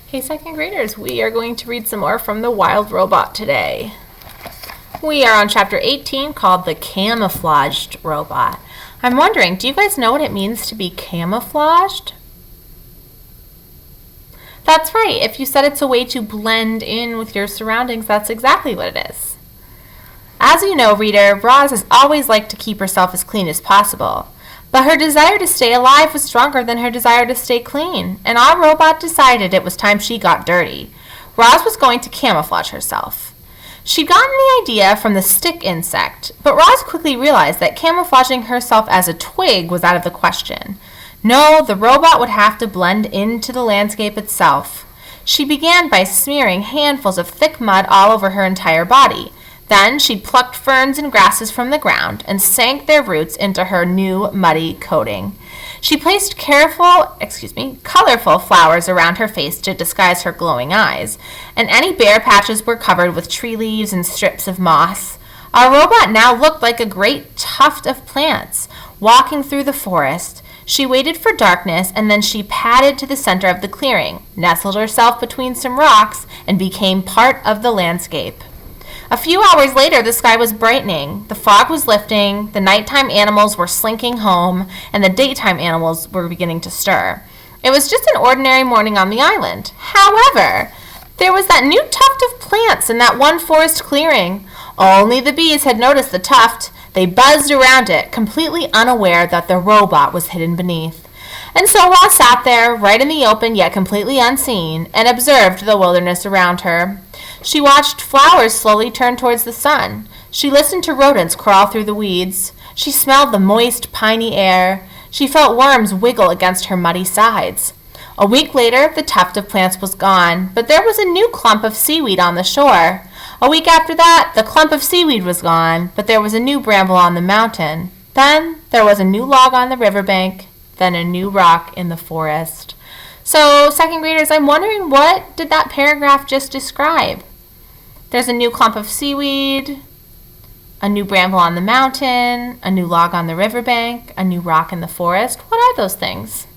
Hey, second graders, we are going to read some more from The Wild Robot today. We are on chapter 18 called The Camouflaged Robot. I'm wondering, do you guys know what it means to be camouflaged? That's right. If you said it's a way to blend in with your surroundings, that's exactly what it is. As you know, reader, Roz has always liked to keep herself as clean as possible. But her desire to stay alive was stronger than her desire to stay clean, and our robot decided it was time she got dirty. Roz was going to camouflage herself. She'd gotten the idea from the stick insect, but Roz quickly realized that camouflaging herself as a twig was out of the question. No, the robot would have to blend into the landscape itself. She began by smearing handfuls of thick mud all over her entire body. Then she plucked ferns and grasses from the ground and sank their roots into her new muddy coating. She placed colorful flowers around her face to disguise her glowing eyes, and any bare patches were covered with tree leaves and strips of moss. Our robot now looked like a great tuft of plants. Walking through the forest, she waited for darkness, and then she padded to the center of the clearing, nestled herself between some rocks, and became part of the landscape. A few hours later, the sky was brightening, the fog was lifting, the nighttime animals were slinking home, and the daytime animals were beginning to stir. It was just an ordinary morning on the island. However, there was that new tuft of plants in that one forest clearing. Only the bees had noticed the tuft. They buzzed around it, completely unaware that the robot was hidden beneath. And so Roz sat there, right in the open yet completely unseen, and observed the wilderness around her. She watched flowers slowly turn towards the sun. She listened to rodents crawl through the weeds. She smelled the moist, piney air. She felt worms wiggle against her muddy sides. A week later, the tuft of plants was gone, but there was a new clump of seaweed on the shore. A week after that, the clump of seaweed was gone, but there was a new bramble on the mountain. Then there was a new log on the riverbank, then a new rock in the forest. So, second graders, I'm wondering, what did that paragraph just describe? There's a new clump of seaweed, a new bramble on the mountain, a new log on the riverbank, a new rock in the forest. What are those things?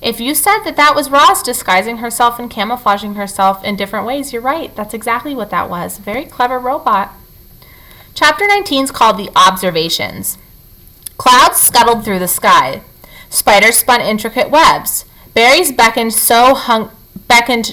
If you said that was Roz disguising herself and camouflaging herself in different ways, you're right. That's exactly what that was. Very clever robot. Chapter 19 is called The Observations. Clouds scuttled through the sky. Spiders spun intricate webs. Berries beckoned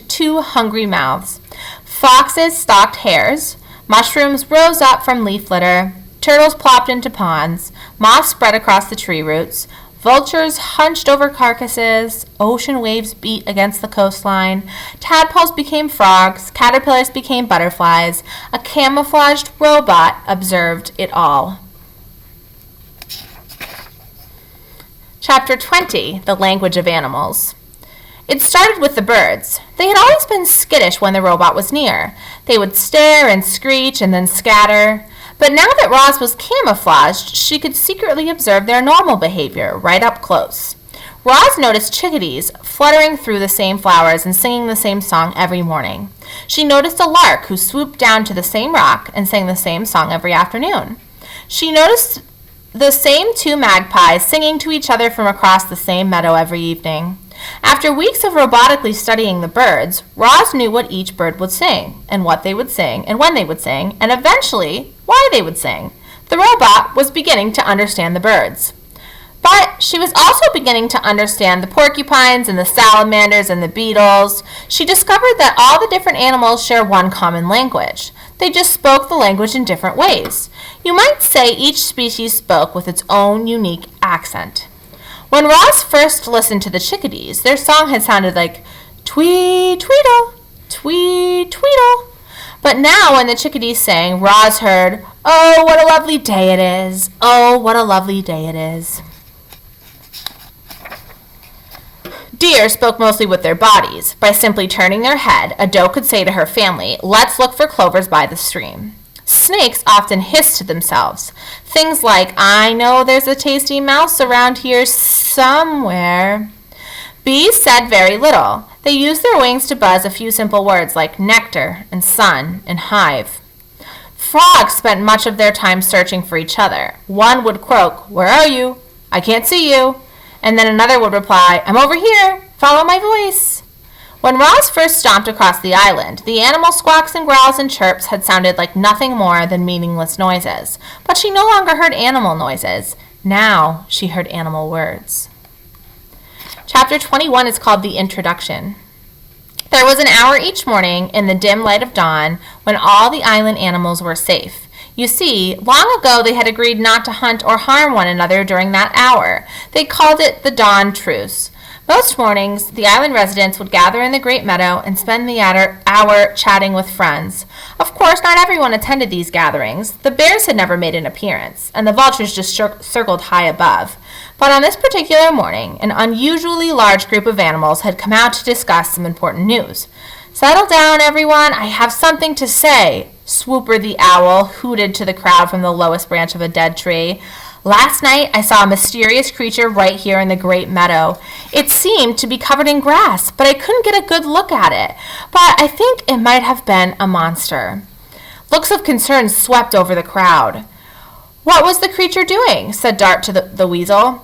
to hungry mouths. Foxes stalked hares. Mushrooms rose up from leaf litter. Turtles plopped into ponds. Moss spread across the tree roots. Vultures hunched over carcasses. Ocean waves beat against the coastline. Tadpoles became frogs. Caterpillars became butterflies. A camouflaged robot observed it all. Chapter 20, The Language of Animals. It started with the birds. They had always been skittish when the robot was near. They would stare and screech and then scatter. But now that Roz was camouflaged, she could secretly observe their normal behavior right up close. Roz noticed chickadees fluttering through the same flowers and singing the same song every morning. She noticed a lark who swooped down to the same rock and sang the same song every afternoon. She noticed the same two magpies singing to each other from across the same meadow every evening. After weeks of robotically studying the birds, Roz knew what each bird would sing, and what they would sing, and when they would sing, and eventually why they would sing. The robot was beginning to understand the birds. But she was also beginning to understand the porcupines and the salamanders and the beetles. She discovered that all the different animals share one common language. They just spoke the language in different ways. You might say each species spoke with its own unique accent. When Roz first listened to the chickadees, their song had sounded like tweet tweedle, tweet tweedle. But now when the chickadees sang, Roz heard, "Oh, what a lovely day it is! Oh, what a lovely day it is!" Deer spoke mostly with their bodies. By simply turning their head, a doe could say to her family, "Let's look for clovers by the stream." Snakes often hissed to themselves. Things like, "I know there's a tasty mouse around here somewhere." Bees said very little. They used their wings to buzz a few simple words like nectar and sun and hive. Frogs spent much of their time searching for each other. One would croak, "Where are you? I can't see you." And then another would reply, "I'm over here." Follow my voice. When Roz first stomped across the island, the animal squawks and growls and chirps had sounded like nothing more than meaningless noises. But she no longer heard animal noises. Now she heard animal words. Chapter 21 is called The Introduction. There was an hour each morning in the dim light of dawn when all the island animals were safe. You see, long ago they had agreed not to hunt or harm one another during that hour. They called it the dawn truce. Most mornings, the island residents would gather in the great meadow and spend the hour chatting with friends. Of course, not everyone attended these gatherings. The bears had never made an appearance, and the vultures just circled high above. But on this particular morning, an unusually large group of animals had come out to discuss some important news. "Settle down, everyone. I have something to say," Swooper the owl hooted to the crowd from the lowest branch of a dead tree. "Last night I saw a mysterious creature right here in the great meadow. It seemed to be covered in grass, but I couldn't get a good look at it. But I think it might have been a monster." Looks of concern swept over the crowd. "What was the creature doing?" said Dart to the weasel.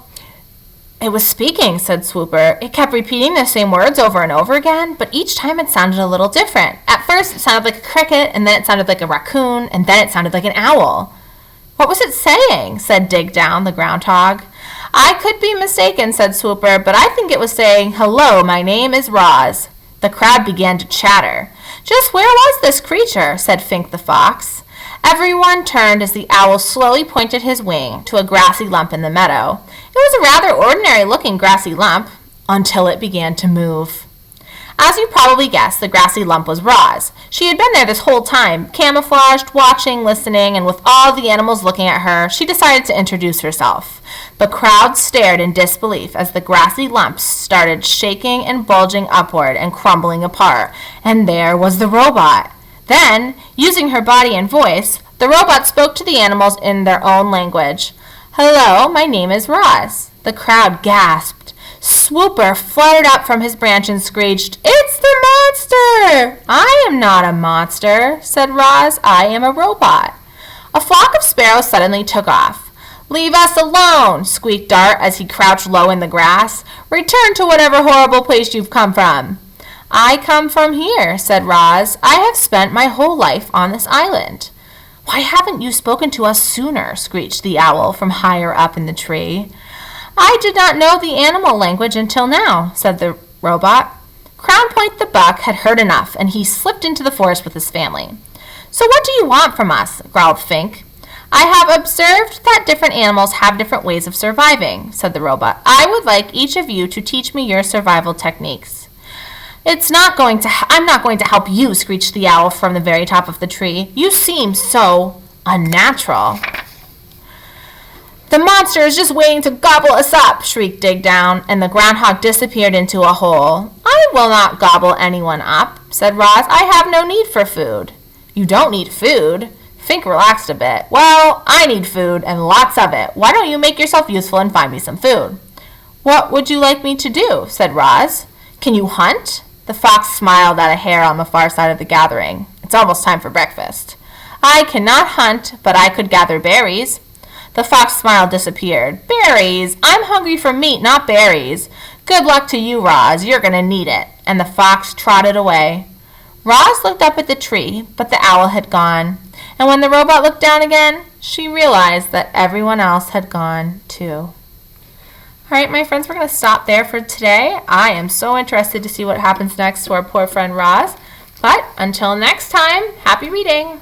"It was speaking," said Swooper. "It kept repeating the same words over and over again, but each time it sounded a little different. At first it sounded like a cricket, and then it sounded like a raccoon, and then it sounded like an owl." "What was it saying?" said Dig Down, the groundhog. "I could be mistaken," said Swooper, "but I think it was saying, 'Hello, my name is Roz.'" The crowd began to chatter. "Just where was this creature?" said Fink the fox. Everyone turned as the owl slowly pointed his wing to a grassy lump in the meadow. It was a rather ordinary-looking grassy lump, until it began to move. As you probably guessed, the grassy lump was Roz. She had been there this whole time, camouflaged, watching, listening, and with all the animals looking at her, she decided to introduce herself. The crowd stared in disbelief as the grassy lump started shaking and bulging upward and crumbling apart, and there was the robot. Then, using her body and voice, the robot spoke to the animals in their own language. "Hello, my name is Roz." The crowd gasped. Swooper fluttered up from his branch and screeched, "It's the monster!" "I am not a monster," said Roz. "I am a robot." A flock of sparrows suddenly took off. "Leave us alone," squeaked Dart as he crouched low in the grass. "Return to whatever horrible place you've come from." "I come from here," said Roz. "I have spent my whole life on this island." "Why haven't you spoken to us sooner?" screeched the owl from higher up in the tree. "I did not know the animal language until now," said the robot. Crown Point the buck had heard enough, and he slipped into the forest with his family. "So what do you want from us?" growled Fink. "I have observed that different animals have different ways of surviving," said the robot. "I would like each of you to teach me your survival techniques." I'm not going to help you," screeched the owl from the very top of the tree. "You seem so unnatural." "The monster is just waiting to gobble us up," shrieked Dig Down, and the groundhog disappeared into a hole. "I will not gobble anyone up," said Roz. "I have no need for food." "You don't need food?" Fink relaxed a bit. "Well, I need food, and lots of it. Why don't you make yourself useful and find me some food?" "What would you like me to do?" said Roz. "Can you hunt?" The fox smiled at a hare on the far side of the gathering. "It's almost time for breakfast." "I cannot hunt, but I could gather berries." The fox smile disappeared. "Berries? I'm hungry for meat, not berries." "Good luck to you, Roz. You're going to need it." And the fox trotted away. Roz looked up at the tree, but the owl had gone. And when the robot looked down again, she realized that everyone else had gone too. All right, my friends, we're going to stop there for today. I am so interested to see what happens next to our poor friend Roz. But until next time, happy reading.